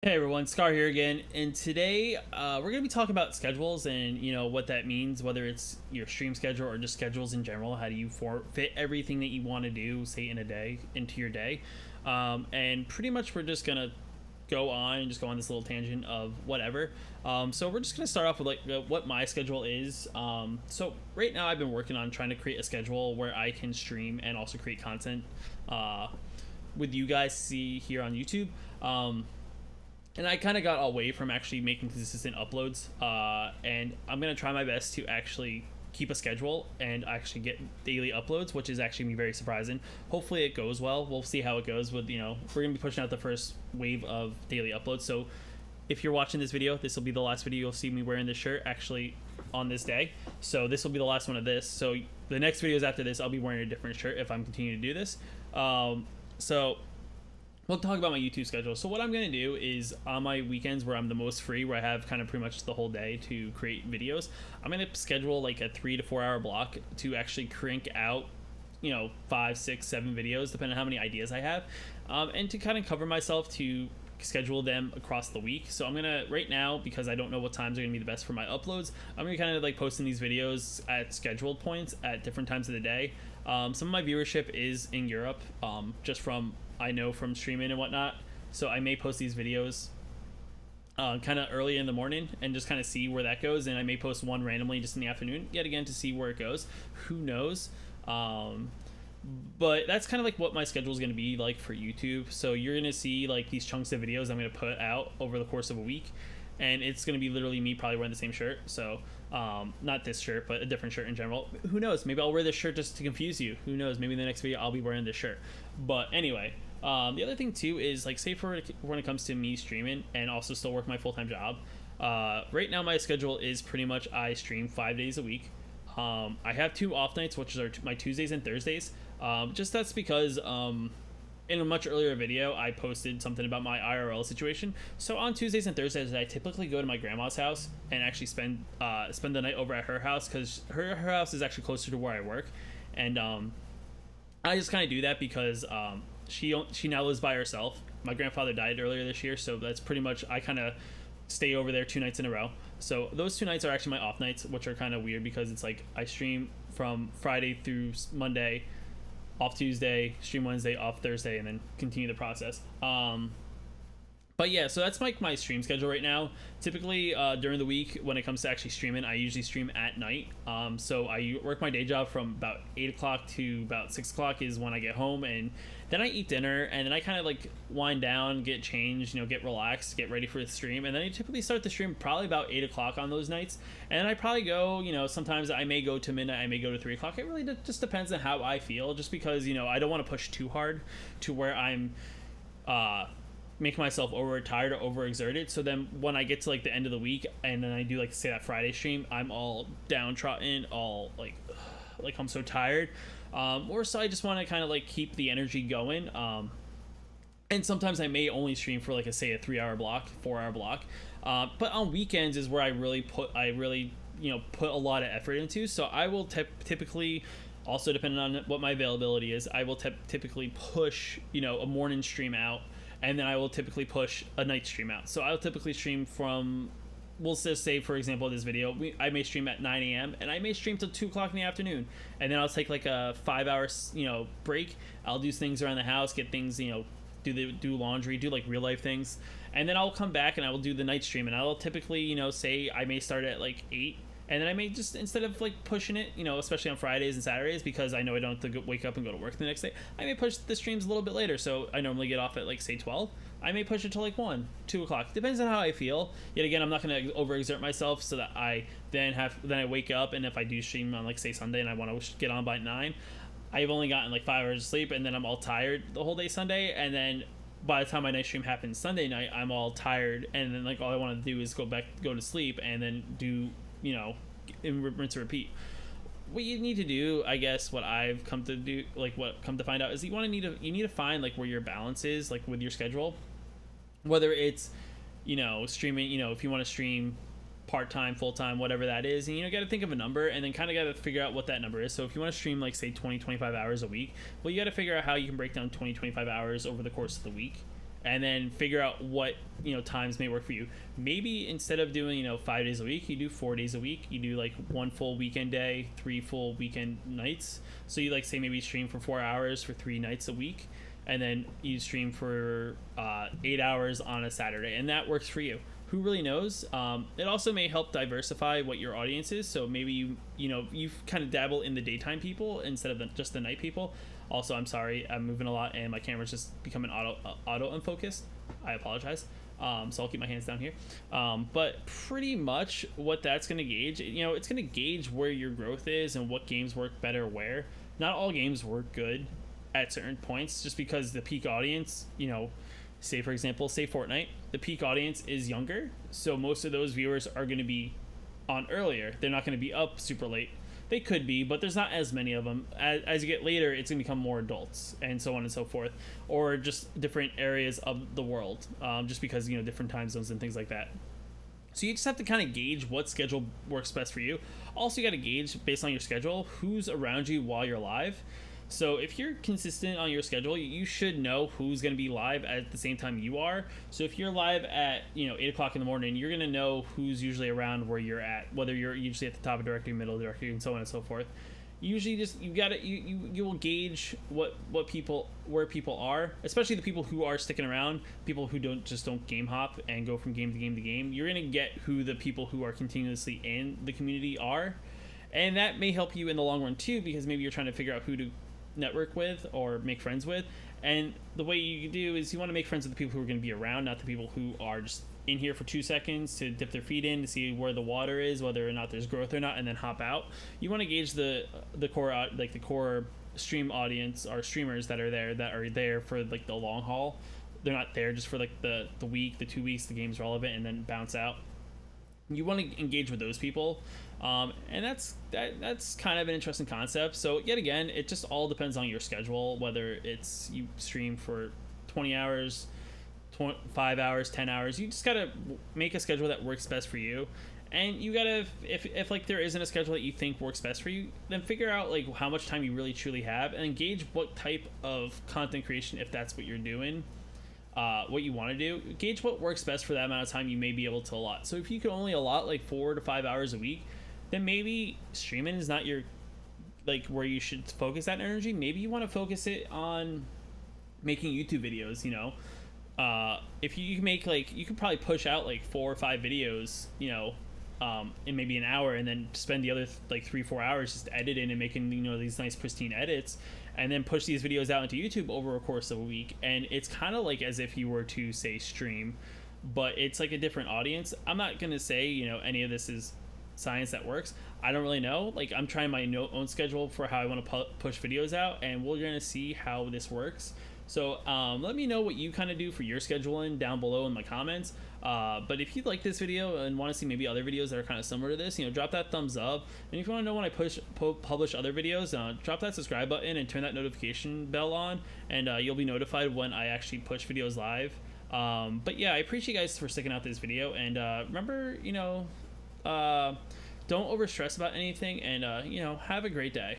Hey everyone, Scar here again, and today we're gonna be talking about schedules and what that means, whether it's your stream schedule or just schedules in general. How do you fit everything that you want to do, say in a day, into your day? And pretty much we're just gonna go on this little tangent of whatever. So we're just gonna start off with like what my schedule is. So right now I've been working on trying to create a schedule where I can stream and also create content with you guys see here on YouTube. And I kind of got away from actually making consistent uploads. And I'm gonna try my best to actually keep a schedule and actually get daily uploads, which is actually very surprising. Hopefully it goes well. We'll see how it goes. With we're gonna be pushing out the first wave of daily uploads. So if you're watching this video, this will be the last video you'll see me wearing this shirt actually on this day. So this will be the last one of this. So the next videos after this, I'll be wearing a different shirt if I'm continuing to do this. So we'll talk about my YouTube schedule. So what I'm going to do is on my weekends where I'm the most free, where I have kind of pretty much the whole day to create videos, I'm going to schedule like a 3 to 4 hour block to actually crank out 5, 6, 7 videos depending on how many ideas I have, and to kind of cover myself to schedule them across the week. So I'm gonna right now, because I don't know what times are gonna be the best for my uploads, I'm gonna kind of like posting these videos at scheduled points at different times of the day. Some of my viewership is in Europe, just from I know from streaming and whatnot. So I may post these videos kind of early in the morning and just kind of see where that goes. And I may post one randomly just in the afternoon, yet again, to see where it goes. Who knows? But that's kind of like what my schedule is going to be like for YouTube. So you're going to see like these chunks of videos I'm going to put out over the course of a week. And it's going to be literally me probably wearing the same shirt. So not this shirt, but a different shirt in general. Who knows? Maybe I'll wear this shirt just to confuse you. Who knows? Maybe in the next video I'll be wearing this shirt. But anyway, the other thing too is like, say for when it comes to me streaming and also still work my full-time job. Right now my schedule is pretty much I stream 5 days a week. I have 2 off nights, which are my Tuesdays and Thursdays. Just that's because in a much earlier video I posted something about my IRL situation. So on Tuesdays and Thursdays I typically go to my grandma's house and actually spend the night over at her house, because her house is actually closer to where I work. And I just kind of do that because she now lives by herself. My grandfather died earlier this year, so that's pretty much I kind of stay over there 2 nights in a row. So those 2 nights are actually my off nights, which are kind of weird because it's like I stream from Friday through Monday, off Tuesday, stream Wednesday, off Thursday, and then continue the process. But yeah, so that's like my stream schedule right now. Typically during the week when it comes to actually streaming, I usually stream at night. So I work my day job from about 8 o'clock to about 6 o'clock is when I get home, and then I eat dinner, and then I kind of like wind down, get changed, get relaxed, get ready for the stream, and then I typically start the stream probably about 8 o'clock on those nights. And I probably go, sometimes I may go to midnight, I may go to 3 o'clock. It really just depends on how I feel, just because I don't want to push too hard to where I'm make myself overtired or overexerted. So then when I get to like the end of the week and then I do like say that Friday stream, I'm all downtrodden, all like I'm so tired. Or so I just want to kind of like keep the energy going. And sometimes I may only stream for like a 3-hour block, 4-hour block. But on weekends is where I really put a lot of effort into. So I will typically, also depending on what my availability is, I will typically push a morning stream out, and then I will typically push a night stream out. So I'll typically stream from, we'll just say for example this video, I may stream at 9 a.m. and I may stream till 2 o'clock in the afternoon, and then I'll take like a 5-hour break. I'll do things around the house, get things do laundry, do like real life things, and then I'll come back and I will do the night stream. And I'll typically say I may start at like 8, and then I may just, instead of like pushing it, especially on Fridays and Saturdays, because I know I don't have to wake up and go to work the next day, I may push the streams a little bit later. So I normally get off at like say 12. I may push it to like 1, 2 o'clock. Depends on how I feel. Yet again, I'm not going to overexert myself so that I then I wake up, and if I do stream on like say Sunday and I want to get on by 9, I've only gotten like 5 hours of sleep, and then I'm all tired the whole day Sunday, and then by the time my night stream happens Sunday night, I'm all tired, and then like all I want to do is go to sleep, and then do rinse and repeat. What you need to do, I guess, what I've come to find out is you need to find like where your balance is, like with your schedule, whether it's streaming, if you want to stream part-time, full-time, whatever that is, and you got to think of a number, and then kind of got to figure out what that number is. So if you want to stream like say 20-25 hours a week, well, you got to figure out how you can break down 20-25 hours over the course of the week, and then figure out what times may work for you. Maybe instead of doing 5 days a week, you do 4 days a week. You do like 1 full weekend day, 3 full weekend nights. So you like say maybe stream for 4 hours for 3 nights a week, and then you stream for 8 hours on a Saturday, and that works for you. Who really knows? It also may help diversify what your audience is. So maybe you kind of dabble in the daytime people instead of just the night people. Also, I'm sorry, I'm moving a lot and my camera's just becoming auto unfocused. I apologize. So I'll keep my hands down here. But pretty much what that's going to gauge, it's going to gauge where your growth is and what games work better where. Not all games work good at certain points, just because the peak audience, say for example, say Fortnite, the peak audience is younger. So most of those viewers are going to be on earlier. They're not going to be up super late. They could be, but there's not as many of them. As you get later, it's going to become more adults and so on and so forth, or just different areas of the world, just because, different time zones and things like that. So you just have to kind of gauge what schedule works best for you. Also, you got to gauge based on your schedule who's around you while you're live. So if you're consistent on your schedule, you should know who's going to be live at the same time you are. So if you're live at 8 o'clock in the morning, you're going to know who's usually around where you're at, whether you're usually at the top of directory, middle directory, and so on and so forth. Usually just you will gauge where people are, especially the people who are sticking around, people who don't game hop and go from game to game to game. You're going to get who the people who are continuously in the community are, and that may help you in the long run too, because maybe you're trying to figure out who to network with or make friends with. And the way you do is you want to make friends with the people who are going to be around, not the people who are just in here for 2 seconds to dip their feet in to see where the water is, whether or not there's growth or not, and then hop out. You want to gauge the core stream audience or streamers that are there for like the long haul. They're not there just for like the week, the 2 weeks the game's relevant, and then bounce out. You want to engage with those people, and that's kind of an interesting concept. So yet again, it just all depends on your schedule, whether it's you stream for 20 hours, 5 hours, 10 hours. You just gotta make a schedule that works best for you, and you gotta, if like there isn't a schedule that you think works best for you, then figure out like how much time you really truly have, and engage what type of content creation, if that's what you're doing, what you want to do. Gauge what works best for that amount of time you may be able to allot. So if you can only allot like 4 to 5 hours a week, then maybe streaming is not your where you should focus that energy. Maybe you want to focus it on making YouTube videos. If you can make you could probably push out like 4 or 5 videos in maybe an hour, and then spend the other 3-4 hours just editing and making these nice pristine edits, and then push these videos out into YouTube over a course of a week. And it's kind of like as if you were to say stream, but it's like a different audience. I'm not gonna say any of this is science that works. I don't really know. I'm trying my own schedule for how I want to push videos out, and we're gonna see how this works. So let me know what you kind of do for your scheduling down below in my comments. But if you like this video and want to see maybe other videos that are kind of similar to this, drop that thumbs up. And if you want to know when I publish other videos, drop that subscribe button and turn that notification bell on, and you'll be notified when I actually push videos live. But yeah, I appreciate you guys for sticking out this video, and remember, don't overstress about anything, and have a great day.